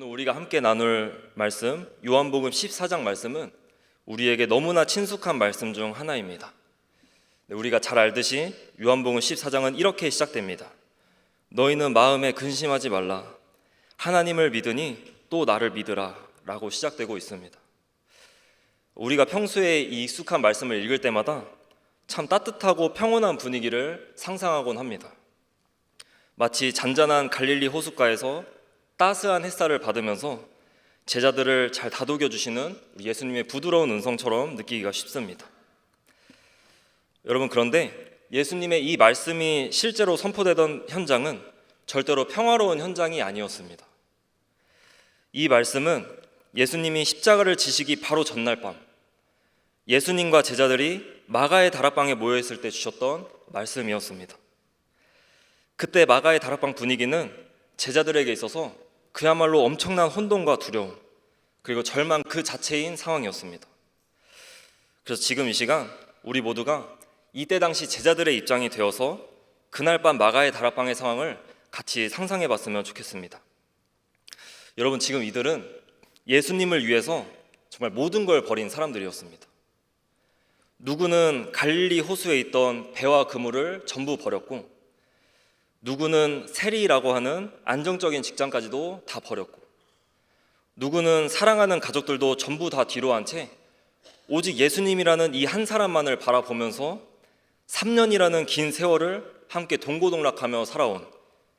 오늘 우리가 함께 나눌 말씀, 요한복음 14장 말씀은 우리에게 너무나 친숙한 말씀 중 하나입니다. 우리가 잘 알듯이 요한복음 14장은 이렇게 시작됩니다. 너희는 마음에 근심하지 말라. 하나님을 믿으니 또 나를 믿으라 라고 시작되고 있습니다. 우리가 평소에 이 익숙한 말씀을 읽을 때마다 참 따뜻하고 평온한 분위기를 상상하곤 합니다. 마치 잔잔한 갈릴리 호숫가에서 따스한 햇살을 받으면서 제자들을 잘 다독여 주시는 예수님의 부드러운 음성처럼 느끼기가 쉽습니다. 여러분, 그런데 예수님의 이 말씀이 실제로 선포되던 현장은 절대로 평화로운 현장이 아니었습니다. 이 말씀은 예수님이 십자가를 지시기 바로 전날 밤 예수님과 제자들이 마가의 다락방에 모여있을 때 주셨던 말씀이었습니다. 그때 마가의 다락방 분위기는 제자들에게 있어서 그야말로 엄청난 혼돈과 두려움, 그리고 절망 그 자체인 상황이었습니다. 그래서 지금 이 시간 우리 모두가 이때 당시 제자들의 입장이 되어서 그날 밤 마가의 다락방의 상황을 같이 상상해 봤으면 좋겠습니다. 여러분, 지금 이들은 예수님을 위해서 정말 모든 걸 버린 사람들이었습니다. 누구는 갈릴리 호수에 있던 배와 그물을 전부 버렸고, 누구는 세리라고 하는 안정적인 직장까지도 다 버렸고, 누구는 사랑하는 가족들도 전부 다 뒤로 한 채 오직 예수님이라는 이 한 사람만을 바라보면서 3년이라는 긴 세월을 함께 동고동락하며 살아온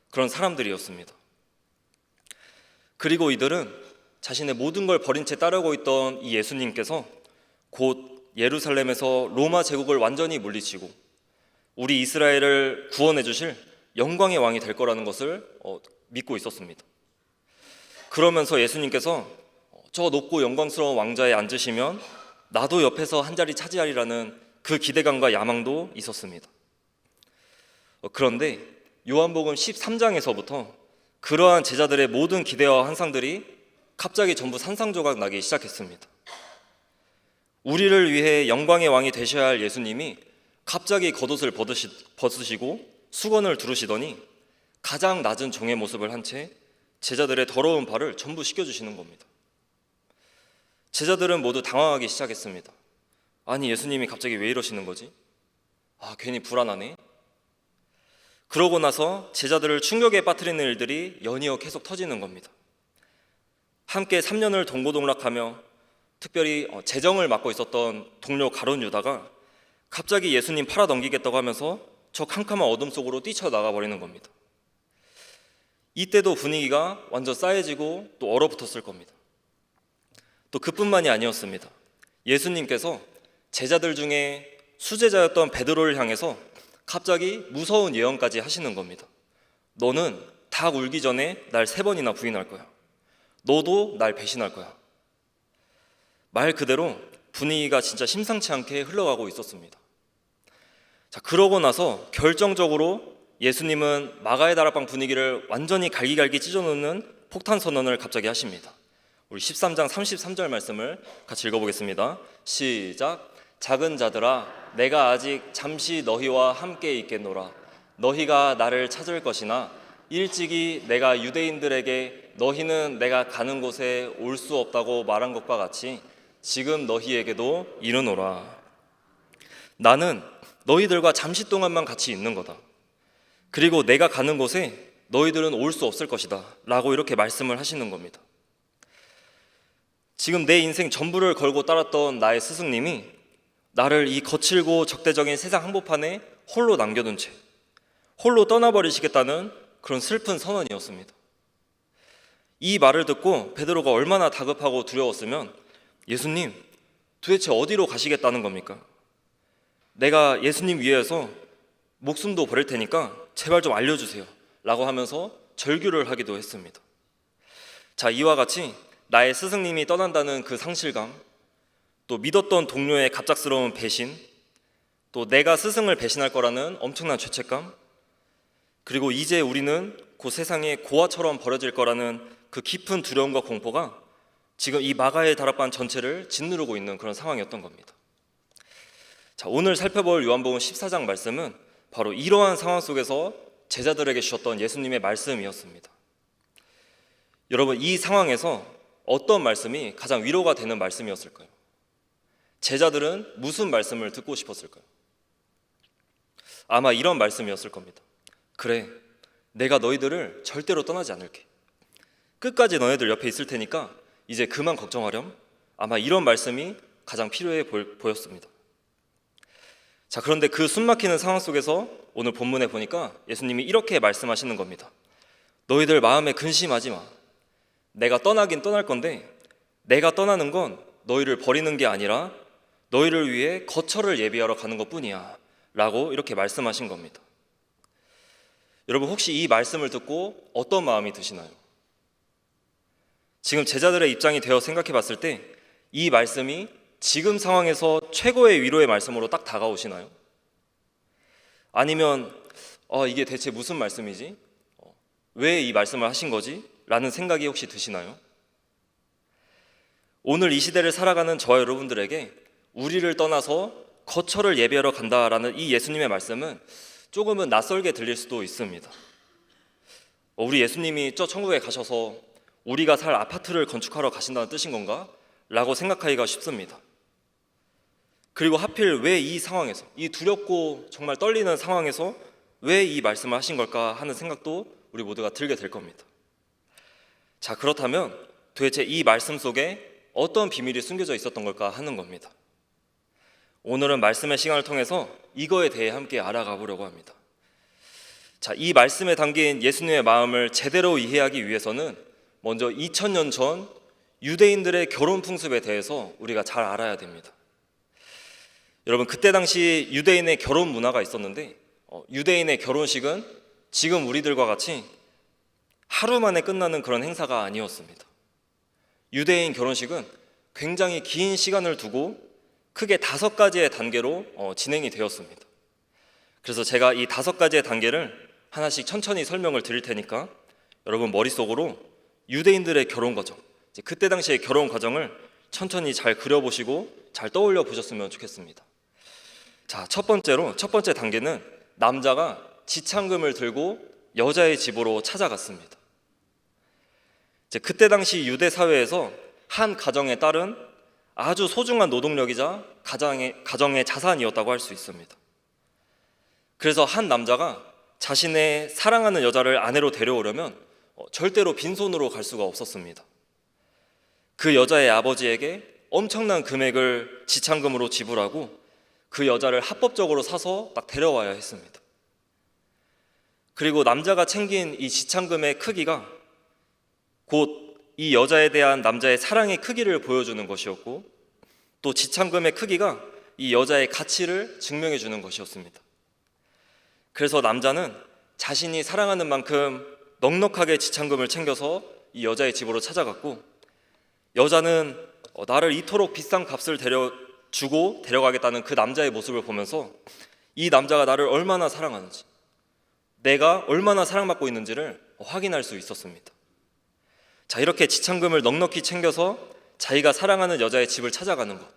그런 사람들이었습니다. 그리고 이들은 자신의 모든 걸 버린 채 따르고 있던 이 예수님께서 곧 예루살렘에서 로마 제국을 완전히 물리치고 우리 이스라엘을 구원해 주실 영광의 왕이 될 거라는 것을 믿고 있었습니다. 그러면서 예수님께서 저 높고 영광스러운 왕좌에 앉으시면 나도 옆에서 한 자리 차지하리라는 그 기대감과 야망도 있었습니다. 그런데 요한복음 13장에서부터 그러한 제자들의 모든 기대와 환상들이 갑자기 전부 산산조각 나기 시작했습니다. 우리를 위해 영광의 왕이 되셔야 할 예수님이 갑자기 겉옷을 벗으시고 수건을 두르시더니 가장 낮은 종의 모습을 한 채 제자들의 더러운 발을 전부 씻겨주시는 겁니다. 제자들은 모두 당황하기 시작했습니다. 아니, 예수님이 갑자기 왜 이러시는 거지? 괜히 불안하네. 그러고 나서 제자들을 충격에 빠뜨리는 일들이 연이어 계속 터지는 겁니다. 함께 3년을 동고동락하며 특별히 재정을 맡고 있었던 동료 가룟 유다가 갑자기 예수님 팔아넘기겠다고 하면서 저 캄캄한 어둠 속으로 뛰쳐나가 버리는 겁니다. 이때도 분위기가 완전 싸해지고 또 얼어붙었을 겁니다. 또 그뿐만이 아니었습니다. 예수님께서 제자들 중에 수제자였던 베드로를 향해서 갑자기 무서운 예언까지 하시는 겁니다. 너는 닭 울기 전에 날 3번이나 부인할 거야. 너도 날 배신할 거야. 말 그대로 분위기가 진짜 심상치 않게 흘러가고 있었습니다. 자, 그러고 나서 결정적으로 예수님은 마가의 다락방 분위기를 완전히 갈기갈기 찢어놓는 폭탄 선언을 갑자기 하십니다. 우리 13장 33절 말씀을 같이 읽어보겠습니다. 시작. 작은 자들아, 내가 아직 잠시 너희와 함께 있겠노라. 너희가 나를 찾을 것이나 일찍이 내가 유대인들에게 너희는 내가 가는 곳에 올 수 없다고 말한 것과 같이 지금 너희에게도 이르노라. 나는 너희들과 잠시 동안만 같이 있는 거다. 그리고 내가 가는 곳에 너희들은 올 수 없을 것이다 라고 이렇게 말씀을 하시는 겁니다. 지금 내 인생 전부를 걸고 따랐던 나의 스승님이 나를 이 거칠고 적대적인 세상 한복판에 홀로 남겨둔 채 홀로 떠나버리시겠다는 그런 슬픈 선언이었습니다. 이 말을 듣고 베드로가 얼마나 다급하고 두려웠으면 예수님, 도대체 어디로 가시겠다는 겁니까? 내가 예수님 위해서 목숨도 버릴 테니까 제발 좀 알려주세요 라고 하면서 절규를 하기도 했습니다. 자, 이와 같이 나의 스승님이 떠난다는 그 상실감, 또 믿었던 동료의 갑작스러운 배신, 또 내가 스승을 배신할 거라는 엄청난 죄책감, 그리고 이제 우리는 그 세상에 고아처럼 버려질 거라는 그 깊은 두려움과 공포가 지금 이 마가의 다락방 전체를 짓누르고 있는 그런 상황이었던 겁니다. 자, 오늘 살펴볼 요한복음 14장 말씀은 바로 이러한 상황 속에서 제자들에게 주셨던 예수님의 말씀이었습니다. 여러분, 이 상황에서 어떤 말씀이 가장 위로가 되는 말씀이었을까요? 제자들은 무슨 말씀을 듣고 싶었을까요? 아마 이런 말씀이었을 겁니다. 그래, 내가 너희들을 절대로 떠나지 않을게. 끝까지 너희들 옆에 있을 테니까 이제 그만 걱정하렴. 아마 이런 말씀이 가장 필요해 보였습니다. 자, 그런데 그 숨막히는 상황 속에서 오늘 본문에 보니까 예수님이 이렇게 말씀하시는 겁니다. 너희들 마음에 근심하지 마. 내가 떠나긴 떠날 건데 내가 떠나는 건 너희를 버리는 게 아니라 너희를 위해 거처를 예비하러 가는 것뿐이야 라고 이렇게 말씀하신 겁니다. 여러분, 혹시 이 말씀을 듣고 어떤 마음이 드시나요? 지금 제자들의 입장이 되어 생각해 봤을 때 이 말씀이 지금 상황에서 최고의 위로의 말씀으로 딱 다가오시나요? 아니면 이게 대체 무슨 말씀이지? 왜 이 말씀을 하신 거지? 라는 생각이 혹시 드시나요? 오늘 이 시대를 살아가는 저와 여러분들에게 우리를 떠나서 거처를 예비하러 간다라는 이 예수님의 말씀은 조금은 낯설게 들릴 수도 있습니다. 우리 예수님이 저 천국에 가셔서 우리가 살 아파트를 건축하러 가신다는 뜻인 건가? 라고 생각하기가 쉽습니다. 그리고 하필 왜 이 상황에서, 이 두렵고 정말 떨리는 상황에서 왜 이 말씀을 하신 걸까 하는 생각도 우리 모두가 들게 될 겁니다. 자, 그렇다면 도대체 이 말씀 속에 어떤 비밀이 숨겨져 있었던 걸까 하는 겁니다. 오늘은 말씀의 시간을 통해서 이거에 대해 함께 알아가 보려고 합니다. 자, 이 말씀에 담긴 예수님의 마음을 제대로 이해하기 위해서는 먼저 2000년 전 유대인들의 결혼 풍습에 대해서 우리가 잘 알아야 됩니다. 여러분, 그때 당시 유대인의 결혼 문화가 있었는데 유대인의 결혼식은 지금 우리들과 같이 하루 만에 끝나는 그런 행사가 아니었습니다. 유대인 결혼식은 굉장히 긴 시간을 두고 크게 5가지의 단계로 진행이 되었습니다. 그래서 제가 이 5가지의 단계를 하나씩 천천히 설명을 드릴 테니까 여러분 머릿속으로 유대인들의 결혼 과정, 그때 당시의 결혼 과정을 천천히 잘 그려보시고 잘 떠올려 보셨으면 좋겠습니다. 자, 첫 번째 단계는 남자가 지창금을 들고 여자의 집으로 찾아갔습니다. 그때 당시 유대 사회에서 한 가정의 딸은 아주 소중한 노동력이자 가정의 자산이었다고 할 수 있습니다. 그래서 한 남자가 자신의 사랑하는 여자를 아내로 데려오려면 절대로 빈손으로 갈 수가 없었습니다. 그 여자의 아버지에게 엄청난 금액을 지창금으로 지불하고 그 여자를 합법적으로 사서 딱 데려와야 했습니다. 그리고 남자가 챙긴 이 지창금의 크기가 곧 이 여자에 대한 남자의 사랑의 크기를 보여주는 것이었고, 또 지창금의 크기가 이 여자의 가치를 증명해 주는 것이었습니다. 그래서 남자는 자신이 사랑하는 만큼 넉넉하게 지창금을 챙겨서 이 여자의 집으로 찾아갔고, 여자는 나를 이토록 비싼 값을 주고 데려가겠다는 그 남자의 모습을 보면서 이 남자가 나를 얼마나 사랑하는지, 내가 얼마나 사랑받고 있는지를 확인할 수 있었습니다. 자, 이렇게 지창금을 넉넉히 챙겨서 자기가 사랑하는 여자의 집을 찾아가는 것,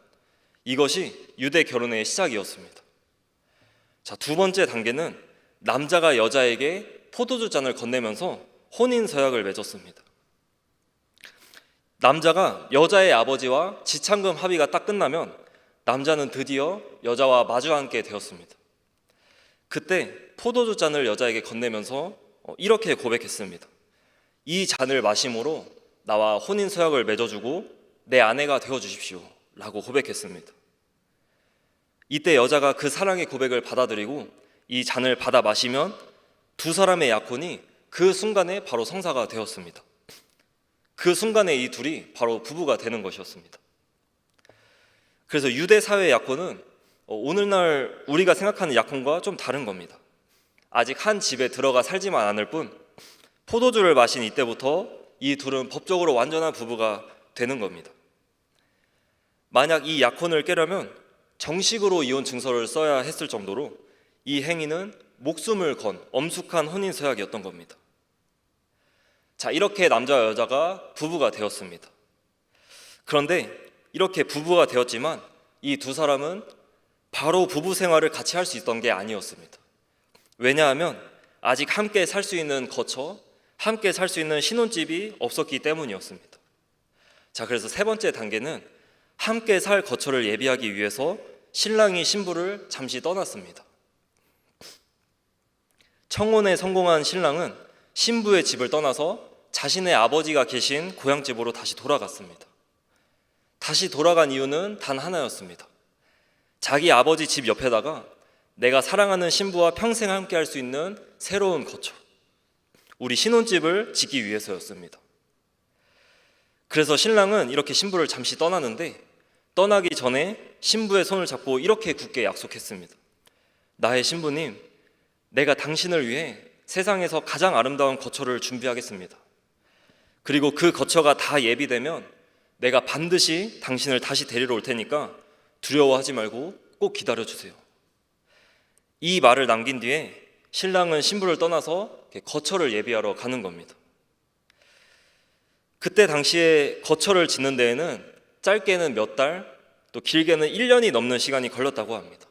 이것이 유대 결혼의 시작이었습니다. 자, 두 번째 단계는 남자가 여자에게 포도주 잔을 건네면서 혼인 서약을 맺었습니다. 남자가 여자의 아버지와 지창금 합의가 딱 끝나면 남자는 드디어 여자와 마주 앉게 되었습니다. 그때 포도주 잔을 여자에게 건네면서 이렇게 고백했습니다. 이 잔을 마심으로 나와 혼인 서약을 맺어주고 내 아내가 되어주십시오 라고 고백했습니다. 이때 여자가 그 사랑의 고백을 받아들이고 이 잔을 받아 마시면 두 사람의 약혼이 그 순간에 바로 성사가 되었습니다. 그 순간에 이 둘이 바로 부부가 되는 것이었습니다. 그래서 유대 사회의 약혼은 오늘날 우리가 생각하는 약혼과 좀 다른 겁니다. 아직 한 집에 들어가 살지만 않을 뿐 포도주를 마신 이때부터 이 둘은 법적으로 완전한 부부가 되는 겁니다. 만약 이 약혼을 깨려면 정식으로 이혼 증서를 써야 했을 정도로 이 행위는 목숨을 건 엄숙한 혼인 서약이었던 겁니다. 자, 이렇게 남자와 여자가 부부가 되었습니다. 그런데 이렇게 부부가 되었지만 이 두 사람은 바로 부부 생활을 같이 할 수 있던 게 아니었습니다. 왜냐하면 아직 함께 살 수 있는 거처, 함께 살 수 있는 신혼집이 없었기 때문이었습니다. 자, 그래서 세 번째 단계는 함께 살 거처를 예비하기 위해서 신랑이 신부를 잠시 떠났습니다. 청혼에 성공한 신랑은 신부의 집을 떠나서 자신의 아버지가 계신 고향집으로 다시 돌아갔습니다. 다시 돌아간 이유는 단 하나였습니다. 자기 아버지 집 옆에다가 내가 사랑하는 신부와 평생 함께 할 수 있는 새로운 거처, 우리 신혼집을 짓기 위해서였습니다. 그래서 신랑은 이렇게 신부를 잠시 떠나는데, 떠나기 전에 신부의 손을 잡고 이렇게 굳게 약속했습니다. 나의 신부님, 내가 당신을 위해 세상에서 가장 아름다운 거처를 준비하겠습니다. 그리고 그 거처가 다 예비되면 내가 반드시 당신을 다시 데리러 올 테니까 두려워하지 말고 꼭 기다려주세요. 이 말을 남긴 뒤에 신랑은 신부를 떠나서 거처를 예비하러 가는 겁니다. 그때 당시에 거처를 짓는 데에는 짧게는 몇 달, 또 길게는 1년이 넘는 시간이 걸렸다고 합니다.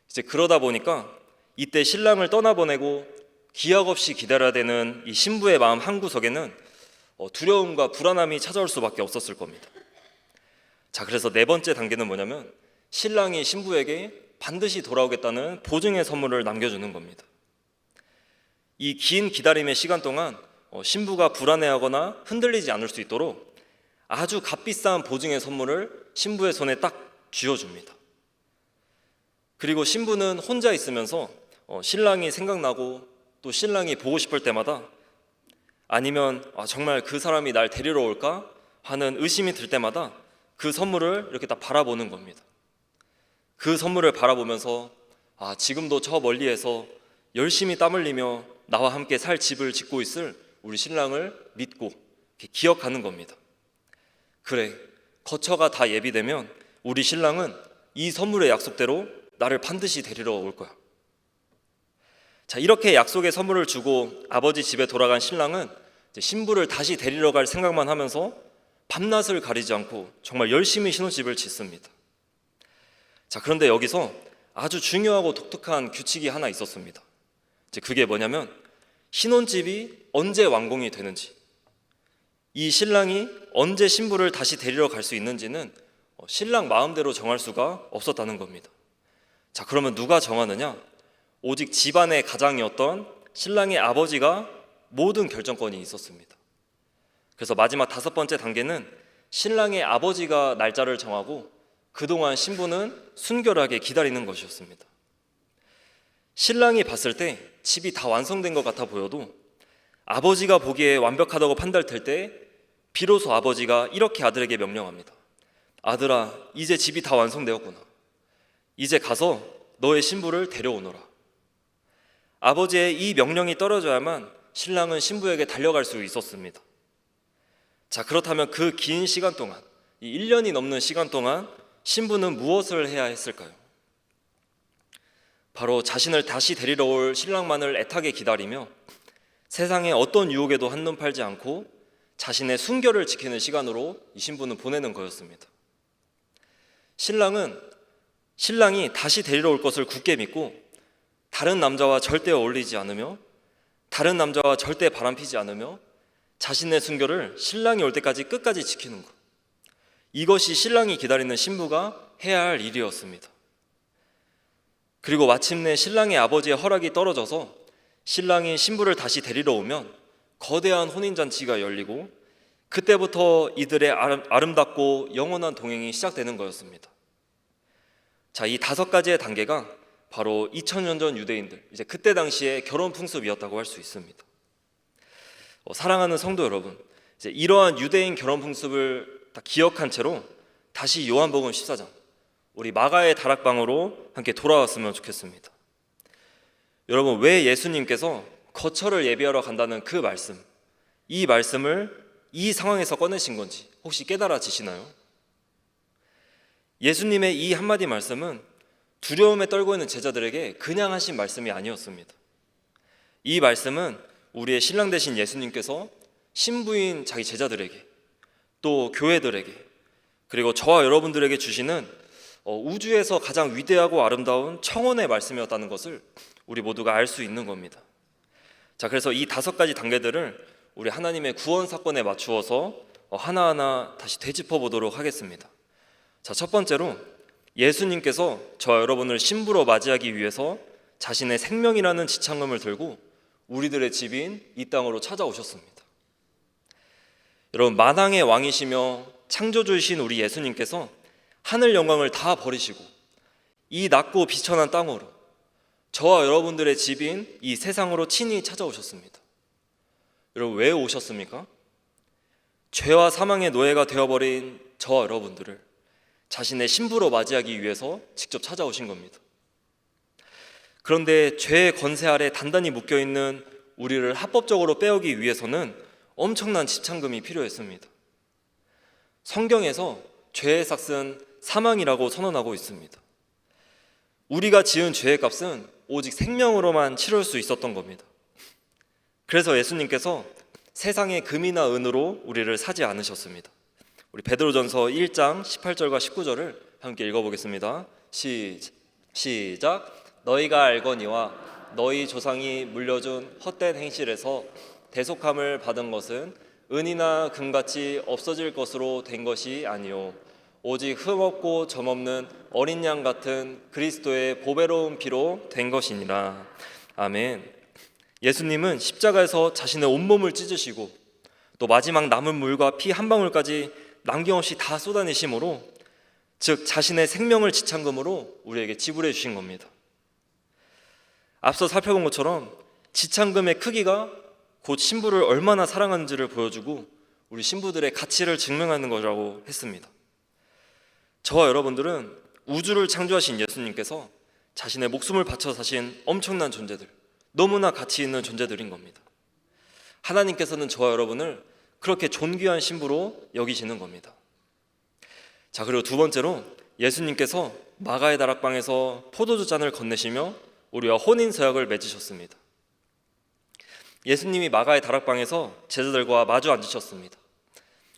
이제 그러다 보니까 이때 신랑을 떠나보내고 기약 없이 기다려야 되는 이 신부의 마음 한구석에는 두려움과 불안함이 찾아올 수밖에 없었을 겁니다. 자, 그래서 네 번째 단계는 뭐냐면 신랑이 신부에게 반드시 돌아오겠다는 보증의 선물을 남겨주는 겁니다. 이 긴 기다림의 시간 동안 신부가 불안해하거나 흔들리지 않을 수 있도록 아주 값비싼 보증의 선물을 신부의 손에 딱 쥐어줍니다. 그리고 신부는 혼자 있으면서 신랑이 생각나고 또 신랑이 보고 싶을 때마다, 아니면 정말 그 사람이 날 데리러 올까 하는 의심이 들 때마다 그 선물을 이렇게 딱 바라보는 겁니다. 그 선물을 바라보면서 지금도 저 멀리에서 열심히 땀 흘리며 나와 함께 살 집을 짓고 있을 우리 신랑을 믿고 기억하는 겁니다. 그래, 거처가 다 예비되면 우리 신랑은 이 선물의 약속대로 나를 반드시 데리러 올 거야. 자, 이렇게 약속의 선물을 주고 아버지 집에 돌아간 신랑은 신부를 다시 데리러 갈 생각만 하면서 밤낮을 가리지 않고 정말 열심히 신혼집을 짓습니다. 자, 그런데 여기서 아주 중요하고 독특한 규칙이 하나 있었습니다. 그게 뭐냐면 신혼집이 언제 완공이 되는지, 이 신랑이 언제 신부를 다시 데리러 갈 수 있는지는 신랑 마음대로 정할 수가 없었다는 겁니다. 자, 그러면 누가 정하느냐? 오직 집안의 가장이었던 신랑의 아버지가 모든 결정권이 있었습니다. 그래서 마지막 다섯 번째 단계는 신랑의 아버지가 날짜를 정하고 그동안 신부는 순결하게 기다리는 것이었습니다. 신랑이 봤을 때 집이 다 완성된 것 같아 보여도 아버지가 보기에 완벽하다고 판단될 때 비로소 아버지가 이렇게 아들에게 명령합니다. 아들아, 이제 집이 다 완성되었구나. 이제 가서 너의 신부를 데려오너라. 아버지의 이 명령이 떨어져야만 신랑은 신부에게 달려갈 수 있었습니다. 자, 그렇다면 그 긴 시간 동안, 이 1년이 넘는 시간 동안 신부는 무엇을 해야 했을까요? 바로 자신을 다시 데리러 올 신랑만을 애타게 기다리며 세상의 어떤 유혹에도 한눈 팔지 않고 자신의 순결을 지키는 시간으로 이 신부는 보내는 거였습니다. 신랑이 다시 데리러 올 것을 굳게 믿고 다른 남자와 절대 어울리지 않으며 다른 남자와 절대 바람피지 않으며 자신의 순결을 신랑이 올 때까지 끝까지 지키는 것, 이것이 신랑이 기다리는 신부가 해야 할 일이었습니다. 그리고 마침내 신랑의 아버지의 허락이 떨어져서 신랑이 신부를 다시 데리러 오면 거대한 혼인잔치가 열리고 그때부터 이들의 아름답고 영원한 동행이 시작되는 거였습니다. 자, 이 5가지의 단계가 바로 2000년 전 유대인들, 이제 그때 당시의 결혼 풍습이었다고 할 수 있습니다. 사랑하는 성도 여러분, 이제 이러한 유대인 결혼 풍습을 다 기억한 채로 다시 요한복음 14장, 우리 마가의 다락방으로 함께 돌아왔으면 좋겠습니다. 여러분, 왜 예수님께서 거처를 예비하러 간다는 그 말씀, 이 말씀을 이 상황에서 꺼내신 건지 혹시 깨달아지시나요? 예수님의 이 한마디 말씀은 두려움에 떨고 있는 제자들에게 그냥 하신 말씀이 아니었습니다. 이 말씀은 우리의 신랑 되신 예수님께서 신부인 자기 제자들에게, 또 교회들에게, 그리고 저와 여러분들에게 주시는 우주에서 가장 위대하고 아름다운 청혼의 말씀이었다는 것을 우리 모두가 알 수 있는 겁니다. 자, 그래서 이 5가지 단계들을 우리 하나님의 구원 사건에 맞추어서 하나하나 다시 되짚어 보도록 하겠습니다. 자, 첫 번째로 예수님께서 저와 여러분을 신부로 맞이하기 위해서 자신의 생명이라는 지창금을 들고 우리들의 집인 이 땅으로 찾아오셨습니다. 여러분, 만왕의 왕이시며 창조주이신 우리 예수님께서 하늘 영광을 다 버리시고 이 낮고 비천한 땅으로 저와 여러분들의 집인 이 세상으로 친히 찾아오셨습니다. 여러분, 왜 오셨습니까? 죄와 사망의 노예가 되어버린 저와 여러분들을 자신의 신부로 맞이하기 위해서 직접 찾아오신 겁니다. 그런데 죄의 권세 아래 단단히 묶여있는 우리를 합법적으로 빼오기 위해서는 엄청난 지창금이 필요했습니다. 성경에서 죄의 삭은 사망이라고 선언하고 있습니다. 우리가 지은 죄의 값은 오직 생명으로만 치룰 수 있었던 겁니다. 그래서 예수님께서 세상의 금이나 은으로 우리를 사지 않으셨습니다. 우리 베드로전서 1장 18절과 19절을 함께 읽어보겠습니다. 시작. 너희가 알거니와 너희 조상이 물려준 헛된 행실에서 대속함을 받은 것은 은이나 금같이 없어질 것으로 된 것이 아니요 오직 흠없고 점없는 어린 양 같은 그리스도의 보배로운 피로 된 것이니라. 아멘. 예수님은 십자가에서 자신의 온몸을 찢으시고 또 마지막 남은 물과 피 한 방울까지 남김없이 다 쏟아내심으로, 즉 자신의 생명을 지창금으로 우리에게 지불해 주신 겁니다. 앞서 살펴본 것처럼 지창금의 크기가 곧 신부를 얼마나 사랑하는지를 보여주고 우리 신부들의 가치를 증명하는 거라고 했습니다. 저와 여러분들은 우주를 창조하신 예수님께서 자신의 목숨을 바쳐 사신 엄청난 존재들, 너무나 가치 있는 존재들인 겁니다. 하나님께서는 저와 여러분을 그렇게 존귀한 신부로 여기시는 겁니다. 자, 그리고 두 번째로 예수님께서 마가의 다락방에서 포도주 잔을 건네시며 우리와 혼인 서약을 맺으셨습니다. 예수님이 마가의 다락방에서 제자들과 마주 앉으셨습니다.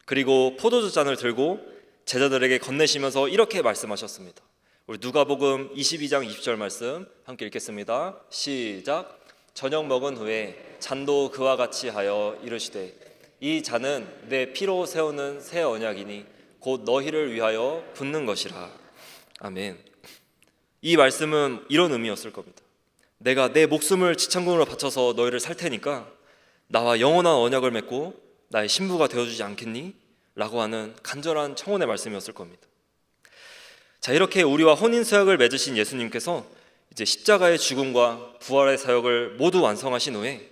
그리고 포도주 잔을 들고 제자들에게 건네시면서 이렇게 말씀하셨습니다. 우리 누가복음 22장 20절 말씀 함께 읽겠습니다. 시작. 저녁 먹은 후에 잔도 그와 같이 하여 이르시되 이 잔은 내 피로 세우는 새 언약이니 곧 너희를 위하여 붓는 것이라. 아멘. 이 말씀은 이런 의미였을 겁니다. 내가 내 목숨을 지창금으로 바쳐서 너희를 살 테니까 나와 영원한 언약을 맺고 나의 신부가 되어주지 않겠니? 라고 하는 간절한 청혼의 말씀이었을 겁니다. 자, 이렇게 우리와 혼인 서약을 맺으신 예수님께서 이제 십자가의 죽음과 부활의 사역을 모두 완성하신 후에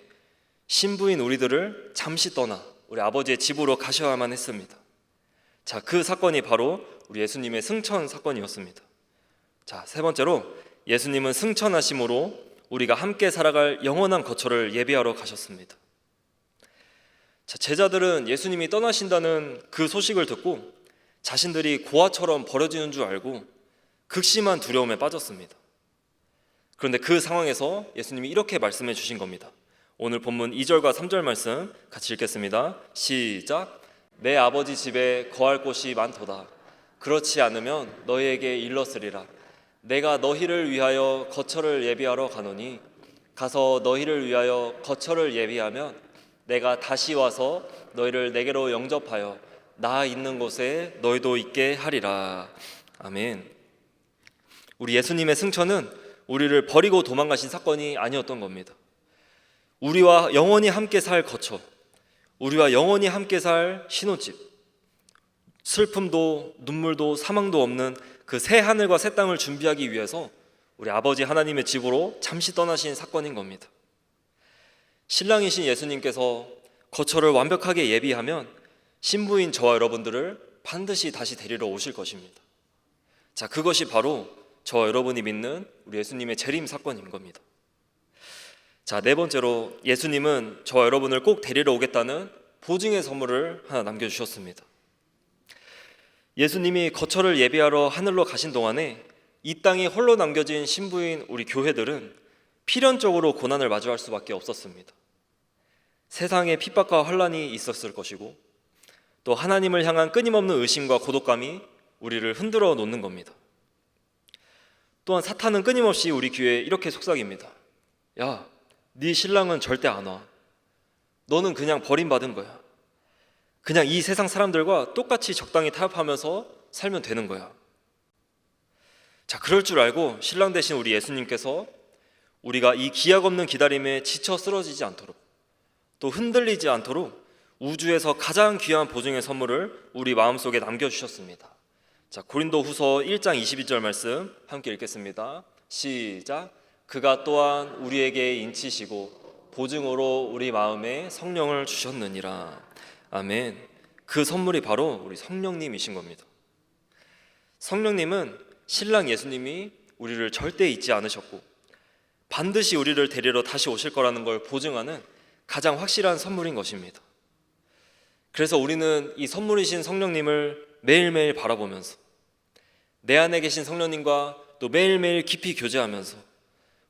신부인 우리들을 잠시 떠나 우리 아버지의 집으로 가셔야만 했습니다. 자, 그 사건이 바로 우리 예수님의 승천 사건이었습니다. 자, 세 번째로 예수님은 승천하심으로 우리가 함께 살아갈 영원한 거처를 예비하러 가셨습니다. 자, 제자들은 예수님이 떠나신다는 그 소식을 듣고 자신들이 고아처럼 버려지는 줄 알고 극심한 두려움에 빠졌습니다. 그런데 그 상황에서 예수님이 이렇게 말씀해 주신 겁니다. 오늘 본문 2절과 3절 말씀 같이 읽겠습니다. 시작. 내 아버지 집에 거할 곳이 많도다. 그렇지 않으면 너희에게 일렀으리라. 내가 너희를 위하여 거처를 예비하러 가노니 가서 너희를 위하여 거처를 예비하면 내가 다시 와서 너희를 내게로 영접하여 나 있는 곳에 너희도 있게 하리라. 아멘. 우리 예수님의 승천은 우리를 버리고 도망가신 사건이 아니었던 겁니다. 우리와 영원히 함께 살 거처, 우리와 영원히 함께 살 신혼집, 슬픔도 눈물도 사망도 없는 그 새 하늘과 새 땅을 준비하기 위해서 우리 아버지 하나님의 집으로 잠시 떠나신 사건인 겁니다. 신랑이신 예수님께서 거처를 완벽하게 예비하면 신부인 저와 여러분들을 반드시 다시 데리러 오실 것입니다. 자, 그것이 바로 저와 여러분이 믿는 우리 예수님의 재림 사건인 겁니다. 자, 네 번째로 예수님은 저와 여러분을 꼭 데리러 오겠다는 보증의 선물을 하나 남겨주셨습니다. 예수님이 거처를 예비하러 하늘로 가신 동안에 이 땅에 홀로 남겨진 신부인 우리 교회들은 필연적으로 고난을 마주할 수밖에 없었습니다. 세상에 핍박과 환난이 있었을 것이고 또 하나님을 향한 끊임없는 의심과 고독감이 우리를 흔들어 놓는 겁니다. 또한 사탄은 끊임없이 우리 귀에 이렇게 속삭입니다. 야, 네 신랑은 절대 안 와. 너는 그냥 버림받은 거야. 그냥 이 세상 사람들과 똑같이 적당히 타협하면서 살면 되는 거야. 자, 그럴 줄 알고 신랑 되신 우리 예수님께서 우리가 이 기약 없는 기다림에 지쳐 쓰러지지 않도록, 또 흔들리지 않도록 우주에서 가장 귀한 보증의 선물을 우리 마음속에 남겨주셨습니다. 자, 고린도후서 1장 22절 말씀 함께 읽겠습니다. 시작. 그가 또한 우리에게 인치시고 보증으로 우리 마음에 성령을 주셨느니라. 아멘. 그 선물이 바로 우리 성령님이신 겁니다. 성령님은 신랑 예수님이 우리를 절대 잊지 않으셨고 반드시 우리를 데리러 다시 오실 거라는 걸 보증하는 가장 확실한 선물인 것입니다. 그래서 우리는 이 선물이신 성령님을 매일매일 바라보면서 내 안에 계신 성령님과 또 매일매일 깊이 교제하면서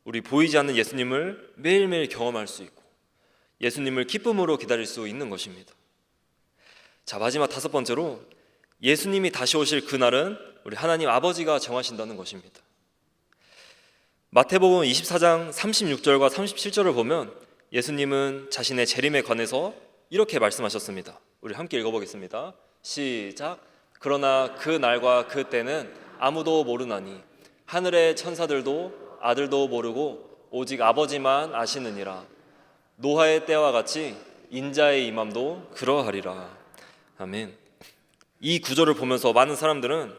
우리 보이지 않는 예수님을 매일매일 경험할 수 있고 예수님을 기쁨으로 기다릴 수 있는 것입니다. 자, 마지막 5번째로 예수님이 다시 오실 그날은 우리 하나님 아버지가 정하신다는 것입니다. 마태복음 24장 36절과 37절을 보면 예수님은 자신의 재림에 관해서 이렇게 말씀하셨습니다. 우리 함께 읽어보겠습니다. 시작. 그러나 그 날과 그 때는 아무도 모르나니 하늘의 천사들도 아들도 모르고 오직 아버지만 아시느니라. 노아의 때와 같이 인자의 임함도 그러하리라. 아멘. 이 구절을 보면서 많은 사람들은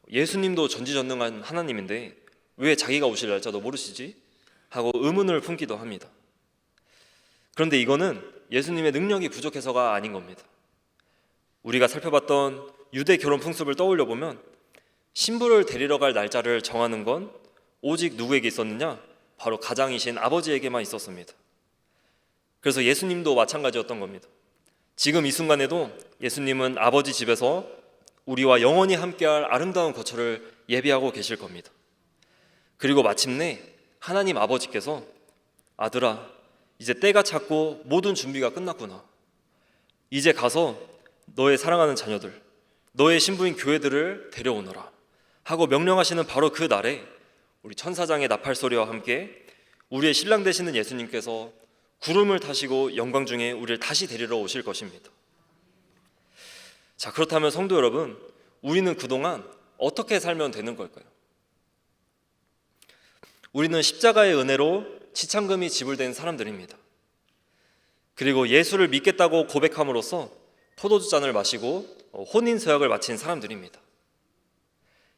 예수님도 전지전능한 하나님인데 왜 자기가 오실 날짜도 모르시지? 하고 의문을 품기도 합니다. 그런데 이거는 예수님의 능력이 부족해서가 아닌 겁니다. 우리가 살펴봤던 유대 결혼 풍습을 떠올려 보면 신부를 데리러 갈 날짜를 정하는 건 오직 누구에게 있었느냐? 바로 가장이신 아버지에게만 있었습니다. 그래서 예수님도 마찬가지였던 겁니다. 지금 이 순간에도 예수님은 아버지 집에서 우리와 영원히 함께할 아름다운 거처를 예비하고 계실 겁니다. 그리고 마침내 하나님 아버지께서 아들아, 이제 때가 찼고 모든 준비가 끝났구나. 이제 가서 너의 사랑하는 자녀들, 너의 신부인 교회들을 데려오너라 하고 명령하시는 바로 그 날에 우리 천사장의 나팔 소리와 함께 우리의 신랑 되시는 예수님께서 구름을 타시고 영광 중에 우리를 다시 데리러 오실 것입니다. 자, 그렇다면 성도 여러분, 우리는 그동안 어떻게 살면 되는 걸까요? 우리는 십자가의 은혜로 지참금이 지불된 사람들입니다. 그리고 예수를 믿겠다고 고백함으로써 포도주 잔을 마시고 혼인 서약을 마친 사람들입니다.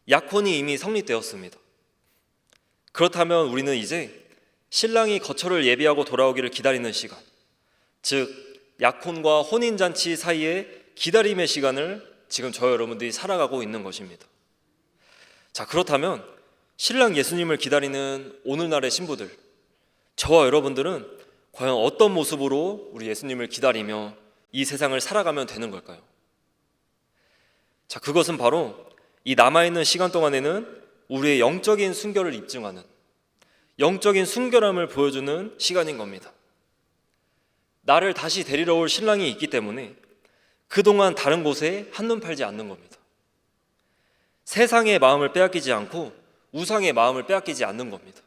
약혼이 이미 성립되었습니다. 그렇다면 우리는 이제 신랑이 거처를 예비하고 돌아오기를 기다리는 시간, 즉 약혼과 혼인잔치 사이에 기다림의 시간을 지금 저 여러분들이 살아가고 있는 것입니다. 자, 그렇다면 신랑 예수님을 기다리는 오늘날의 신부들, 저와 여러분들은 과연 어떤 모습으로 우리 예수님을 기다리며 이 세상을 살아가면 되는 걸까요? 자, 그것은 바로 이 남아있는 시간 동안에는 우리의 영적인 순결을 입증하는, 영적인 순결함을 보여주는 시간인 겁니다. 나를 다시 데리러 올 신랑이 있기 때문에 그동안 다른 곳에 한눈 팔지 않는 겁니다. 세상의 마음을 빼앗기지 않고 우상의 마음을 빼앗기지 않는 겁니다.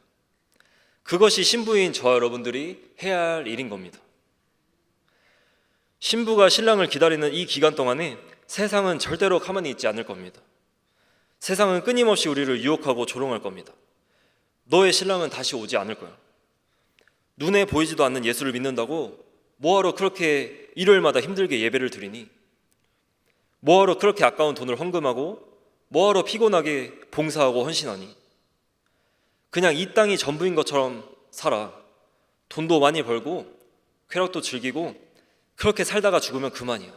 그것이 신부인 저 여러분들이 해야 할 일인 겁니다. 신부가 신랑을 기다리는 이 기간 동안에 세상은 절대로 가만히 있지 않을 겁니다. 세상은 끊임없이 우리를 유혹하고 조롱할 겁니다. 너의 신랑은 다시 오지 않을 거야. 눈에 보이지도 않는 예수를 믿는다고 뭐하러 그렇게 일요일마다 힘들게 예배를 드리니? 뭐하러 그렇게 아까운 돈을 헌금하고 뭐하러 피곤하게 봉사하고 헌신하니? 그냥 이 땅이 전부인 것처럼 살아. 돈도 많이 벌고 쾌락도 즐기고 그렇게 살다가 죽으면 그만이야.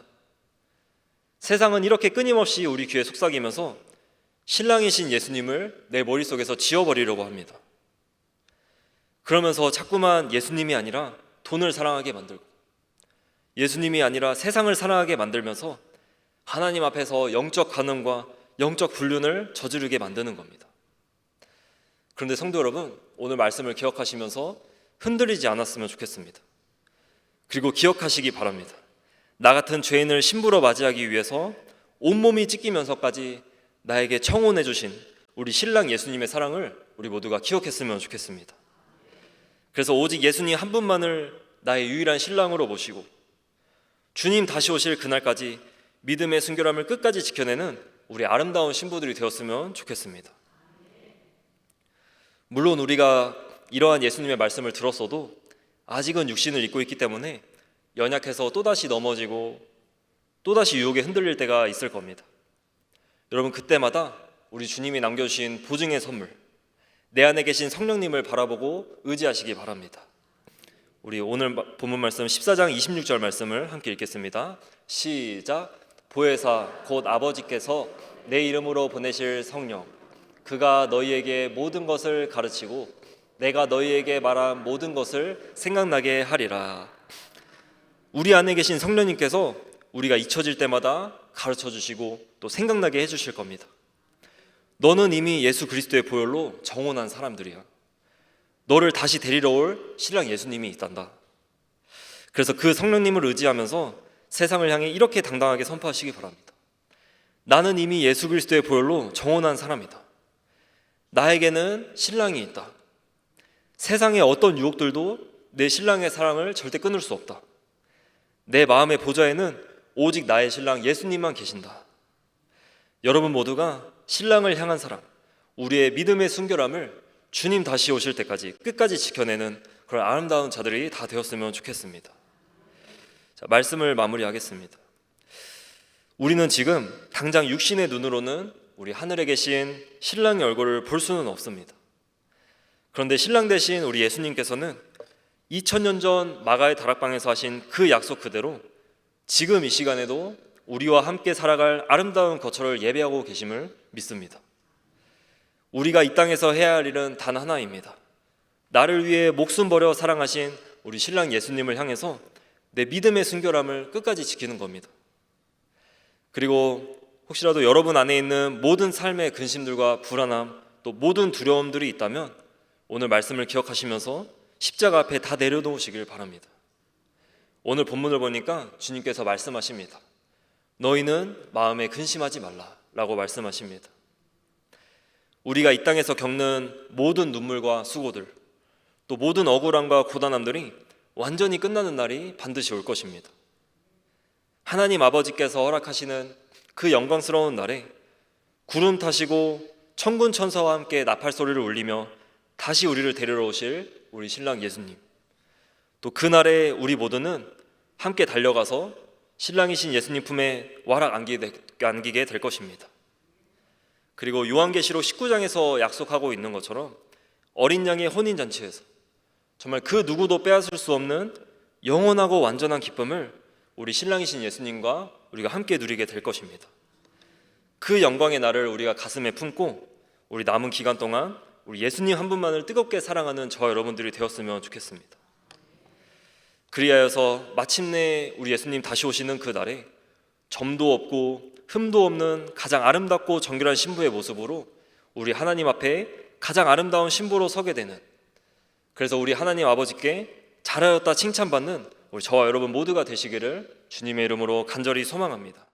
세상은 이렇게 끊임없이 우리 귀에 속삭이면서 신랑이신 예수님을 내 머릿속에서 지워버리려고 합니다. 그러면서 자꾸만 예수님이 아니라 돈을 사랑하게 만들고 예수님이 아니라 세상을 사랑하게 만들면서 하나님 앞에서 영적 간음과 영적 불륜을 저지르게 만드는 겁니다. 그런데 성도 여러분, 오늘 말씀을 기억하시면서 흔들리지 않았으면 좋겠습니다. 그리고 기억하시기 바랍니다. 나 같은 죄인을 신부로 맞이하기 위해서 온몸이 찢기면서까지 나에게 청혼해 주신 우리 신랑 예수님의 사랑을 우리 모두가 기억했으면 좋겠습니다. 그래서 오직 예수님 한 분만을 나의 유일한 신랑으로 모시고 주님 다시 오실 그날까지 믿음의 순결함을 끝까지 지켜내는 우리 아름다운 신부들이 되었으면 좋겠습니다. 물론 우리가 이러한 예수님의 말씀을 들었어도 아직은 육신을 입고 있기 때문에 연약해서 또다시 넘어지고 또다시 유혹에 흔들릴 때가 있을 겁니다. 여러분, 그때마다 우리 주님이 남겨주신 보증의 선물, 내 안에 계신 성령님을 바라보고 의지하시기 바랍니다. 우리 오늘 본문 말씀 14장 26절 말씀을 함께 읽겠습니다. 시작. 보혜사 곧 아버지께서 내 이름으로 보내실 성령, 그가 너희에게 모든 것을 가르치고 내가 너희에게 말한 모든 것을 생각나게 하리라. 우리 안에 계신 성령님께서 우리가 잊혀질 때마다 가르쳐 주시고 또 생각나게 해주실 겁니다. 너는 이미 예수 그리스도의 보혈로 정혼한 사람들이야. 너를 다시 데리러 올 신랑 예수님이 있단다. 그래서 그 성령님을 의지하면서 세상을 향해 이렇게 당당하게 선포하시기 바랍니다. 나는 이미 예수 그리스도의 보혈로 정혼한 사람이다. 나에게는 신랑이 있다. 세상의 어떤 유혹들도 내 신랑의 사랑을 절대 끊을 수 없다. 내 마음의 보좌에는 오직 나의 신랑 예수님만 계신다. 여러분 모두가 신랑을 향한 사랑, 우리의 믿음의 순결함을 주님 다시 오실 때까지 끝까지 지켜내는 그런 아름다운 자들이 다 되었으면 좋겠습니다. 자, 말씀을 마무리하겠습니다. 우리는 지금 당장 육신의 눈으로는 우리 하늘에 계신 신랑의 얼굴을 볼 수는 없습니다. 그런데 신랑 대신 우리 예수님께서는 2000년 전 마가의 다락방에서 하신 그 약속 그대로 지금 이 시간에도 우리와 함께 살아갈 아름다운 거처를 예배하고 계심을 믿습니다. 우리가 이 땅에서 해야 할 일은 단 하나입니다. 나를 위해 목숨 버려 사랑하신 우리 신랑 예수님을 향해서 내 믿음의 순결함을 끝까지 지키는 겁니다. 그리고 혹시라도 여러분 안에 있는 모든 삶의 근심들과 불안함, 또 모든 두려움들이 있다면 오늘 말씀을 기억하시면서 십자가 앞에 다 내려놓으시길 바랍니다. 오늘 본문을 보니까 주님께서 말씀하십니다. 너희는 마음에 근심하지 말라 라고 말씀하십니다. 우리가 이 땅에서 겪는 모든 눈물과 수고들, 또 모든 억울함과 고단함들이 완전히 끝나는 날이 반드시 올 것입니다. 하나님 아버지께서 허락하시는 그 영광스러운 날에 구름 타시고 천군 천사와 함께 나팔 소리를 울리며 다시 우리를 데리러 오실 우리 신랑 예수님, 또 그날에 우리 모두는 함께 달려가서 신랑이신 예수님 품에 와락 안기게 될 것입니다. 그리고 요한계시록 19장에서 약속하고 있는 것처럼 어린 양의 혼인잔치에서 정말 그 누구도 빼앗을 수 없는 영원하고 완전한 기쁨을 우리 신랑이신 예수님과 우리가 함께 누리게 될 것입니다. 그 영광의 날을 우리가 가슴에 품고 우리 남은 기간 동안 우리 예수님 한 분만을 뜨겁게 사랑하는 저와 여러분들이 되었으면 좋겠습니다. 그리하여서 마침내 우리 예수님 다시 오시는 그 날에 점도 없고 흠도 없는 가장 아름답고 정결한 신부의 모습으로 우리 하나님 앞에 가장 아름다운 신부로 서게 되는, 그래서 우리 하나님 아버지께 잘하였다 칭찬받는 우리 저와 여러분 모두가 되시기를 주님의 이름으로 간절히 소망합니다.